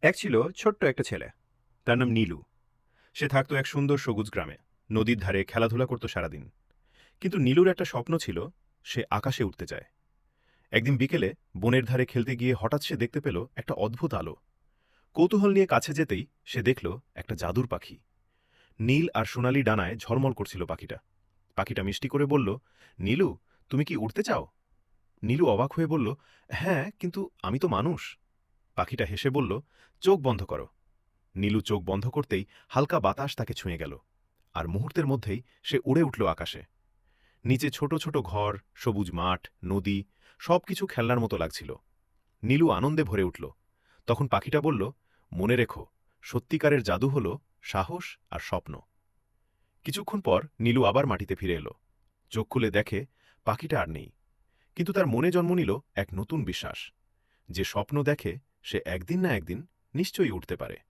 এক ছিল ছোট্ট একটা ছেলে। তার নাম নীলু। সে থাকতো এক সুন্দর সবুজ গ্রামে। নদীর ধারে খেলাধুলা করত সারাদিন। কিন্তু নীলুর একটা স্বপ্ন ছিল, সে আকাশে উঠতে চায়। একদিন বিকেলে বনের ধারে খেলতে গিয়ে হঠাৎ সে দেখতে পেল একটা অদ্ভুত আলো। কৌতূহল নিয়ে কাছে যেতেই সে দেখল একটা জাদুর পাখি। নীল আর সোনালি ডানায় ঝলমল করছিল পাখিটা। পাখিটা মিষ্টি করে বলল, নীলু, তুমি কি উড়তে চাও? নীলু অবাক হয়ে বলল, হ্যাঁ, কিন্তু আমি তো মানুষ। পাখিটা হেসে বলল, চোখ বন্ধ করো। নীলু চোখ বন্ধ করতেই হালকা বাতাস তাকে ছুঁয়ে গেল, আর মুহূর্তের মধ্যেই সে উড়ে উঠল আকাশে। নিচে ছোট ছোট ঘর, সবুজ মাঠ, নদী, সবকিছু খেলনার মতো লাগছিল। নীলু আনন্দে ভরে উঠল। তখন পাখিটা বলল, মনে রেখো, সত্যিকারের জাদু হল সাহস আর স্বপ্ন। কিছুক্ষণ পর নীলু আবার মাটিতে ফিরে এলো। চোখ খুলে দেখে পাখিটা আর নেই। কিন্তু তার মনে জন্ম নিল এক নতুন বিশ্বাস, যে স্বপ্ন দেখে সে একদিন না একদিন নিশ্চয়ই উঠতে পারে।